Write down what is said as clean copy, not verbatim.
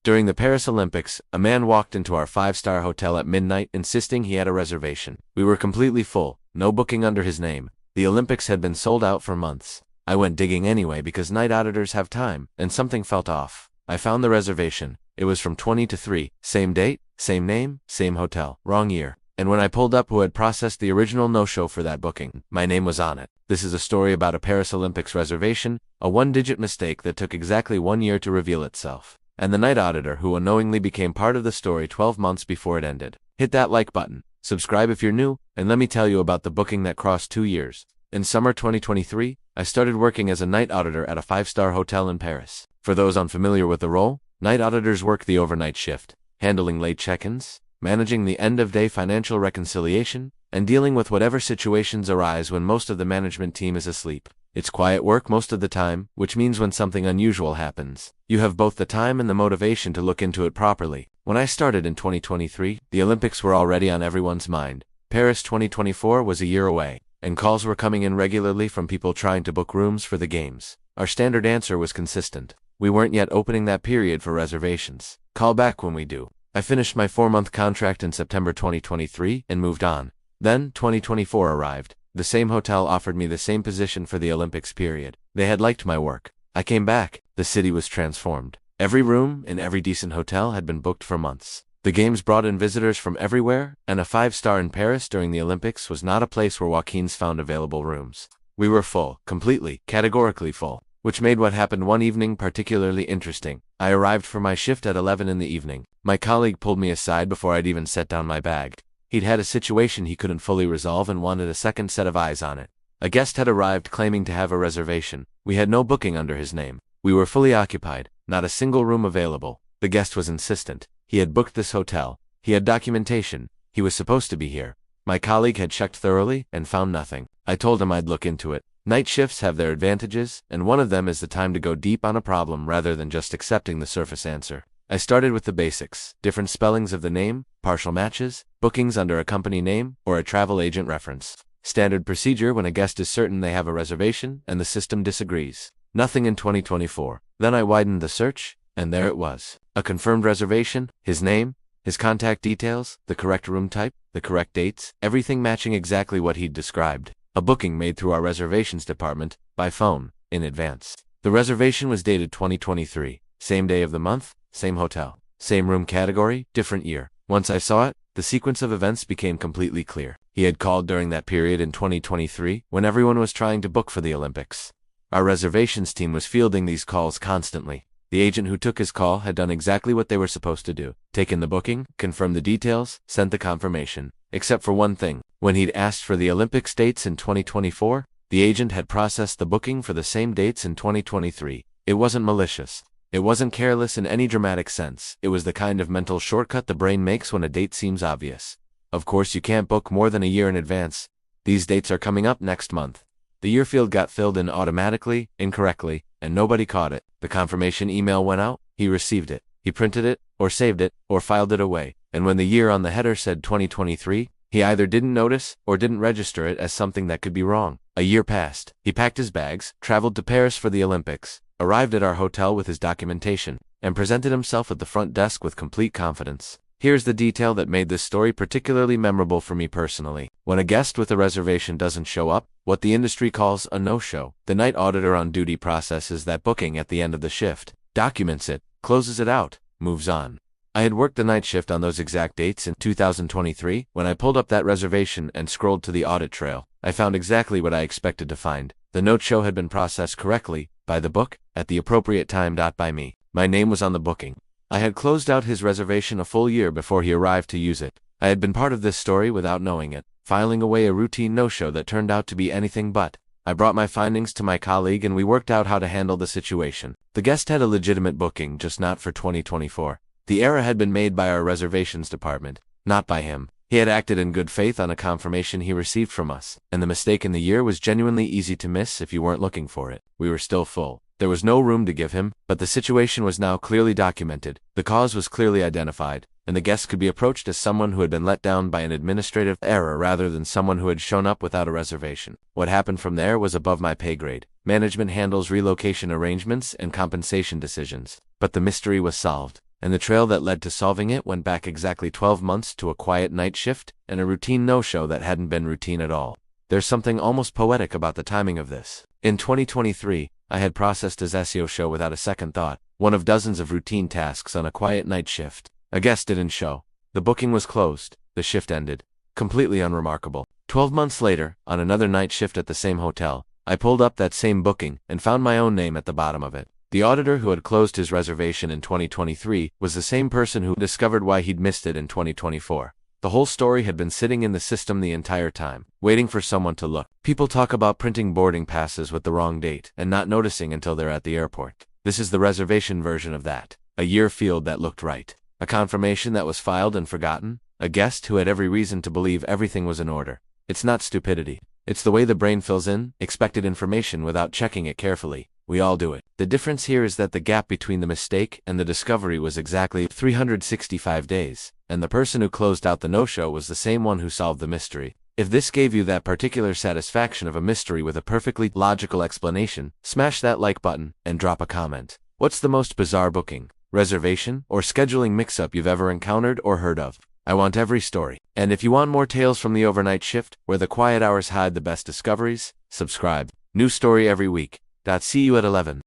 During the Paris Olympics, a man walked into our five-star hotel at midnight insisting he had a reservation. We were completely full, no booking under his name. The Olympics had been sold out for months. I went digging anyway because night auditors have time, and something felt off. I found the reservation. It was from 20 to 3, same date, same name, same hotel, wrong year. And when I pulled up who had processed the original no-show for that booking, my name was on it. This is a story about a Paris Olympics reservation, a one-digit mistake that took exactly 1 year to reveal itself. And the night auditor who unknowingly became part of the story 12 months before it ended. Hit that like button, subscribe if you're new, and let me tell you about the booking that crossed 2 years. In summer 2023, I started working as a night auditor at a 5-star hotel in Paris. For those unfamiliar with the role, night auditors work the overnight shift, handling late check-ins, managing the end-of-day financial reconciliation, and dealing with whatever situations arise when most of the management team is asleep. It's quiet work most of the time, which means when something unusual happens, you have both the time and the motivation to look into it properly. When I started in 2023, the Olympics were already on everyone's mind. Paris 2024 was a year away, and calls were coming in regularly from people trying to book rooms for the games. Our standard answer was consistent. We weren't yet opening that period for reservations. Call back when we do. I finished my 4-month contract in September 2023 and moved on. Then, 2024 arrived. The same hotel offered me the same position for the Olympics period. They had liked my work. I came back. The city was transformed. Every room in every decent hotel had been booked for months. The games brought in visitors from everywhere, and a 5-star in Paris during the Olympics was not a place where Joaquins found available rooms. We were full, completely, categorically full, which made what happened one evening particularly interesting. I arrived for my shift at 11 in the evening. My colleague pulled me aside before I'd even set down my bag. He'd had a situation he couldn't fully resolve and wanted a second set of eyes on it. A guest had arrived claiming to have a reservation. We had no booking under his name. We were fully occupied, not a single room available. The guest was insistent. He had booked this hotel. He had documentation. He was supposed to be here. My colleague had checked thoroughly and found nothing. I told him I'd look into it. Night shifts have their advantages, and one of them is the time to go deep on a problem rather than just accepting the surface answer. I started with the basics, different spellings of the name, partial matches, bookings under a company name, or a travel agent reference. Standard procedure when a guest is certain they have a reservation and the system disagrees. Nothing in 2024. Then I widened the search, and there it was. A confirmed reservation, his name, his contact details, the correct room type, the correct dates, everything matching exactly what he'd described. A booking made through our reservations department, by phone, in advance. The reservation was dated 2023, same day of the month, same hotel, same room category, different year. Once I saw it, the sequence of events became completely clear. He had called during that period in 2023, when everyone was trying to book for the Olympics. Our reservations team was fielding these calls constantly. The agent who took his call had done exactly what they were supposed to do. Taken the booking, confirmed the details, sent the confirmation. Except for one thing. When he'd asked for the Olympics dates in 2024, the agent had processed the booking for the same dates in 2023. It wasn't malicious. It wasn't careless in any dramatic sense. It was the kind of mental shortcut the brain makes when a date seems obvious. Of course, you can't book more than a year in advance. These dates are coming up next month. The year field got filled in automatically, incorrectly, and nobody caught it. The confirmation email went out, he received it. He printed it, or saved it, or filed it away. And when the year on the header said 2023, he either didn't notice or didn't register it as something that could be wrong. A year passed. He packed his bags, traveled to Paris for the Olympics, arrived at our hotel with his documentation, and presented himself at the front desk with complete confidence. Here's the detail that made this story particularly memorable for me personally. When a guest with a reservation doesn't show up, what the industry calls a no-show, the night auditor on duty processes that booking at the end of the shift, documents it, closes it out, moves on. I had worked the night shift on those exact dates in 2023. When I pulled up that reservation and scrolled to the audit trail, I found exactly what I expected to find. The no-show had been processed correctly, by the book, at the appropriate time. By me. My name was on the booking. I had closed out his reservation a full year before he arrived to use it. I had been part of this story without knowing it, filing away a routine no-show that turned out to be anything but. I brought my findings to my colleague and we worked out how to handle the situation. The guest had a legitimate booking, just not for 2024. The error had been made by our reservations department, not by him. He had acted in good faith on a confirmation he received from us, and the mistake in the year was genuinely easy to miss if you weren't looking for it. We were still full. There was no room to give him, but the situation was now clearly documented, the cause was clearly identified, and the guest could be approached as someone who had been let down by an administrative error rather than someone who had shown up without a reservation. What happened from there was above my pay grade. Management handles relocation arrangements and compensation decisions. But the mystery was solved, and the trail that led to solving it went back exactly 12 months to a quiet night shift and a routine no-show that hadn't been routine at all. There's something almost poetic about the timing of this. In 2023, I had processed his SEO show without a second thought, one of dozens of routine tasks on a quiet night shift. A guest didn't show. The booking was closed. The shift ended. Completely unremarkable. 12 months later, on another night shift at the same hotel, I pulled up that same booking and found my own name at the bottom of it. The auditor who had closed his reservation in 2023 was the same person who discovered why he'd missed it in 2024. The whole story had been sitting in the system the entire time, waiting for someone to look. People talk about printing boarding passes with the wrong date and not noticing until they're at the airport. This is the reservation version of that. A year field that looked right. A confirmation that was filed and forgotten. A guest who had every reason to believe everything was in order. It's not stupidity. It's the way the brain fills in expected information without checking it carefully. We all do it. The difference here is that the gap between the mistake and the discovery was exactly 365 days, and the person who closed out the no-show was the same one who solved the mystery. If this gave you that particular satisfaction of a mystery with a perfectly logical explanation, smash that like button and drop a comment. What's the most bizarre booking, reservation, or scheduling mix-up you've ever encountered or heard of? I want every story. And if you want more tales from the overnight shift, where the quiet hours hide the best discoveries, subscribe. New story every week. See you at 11.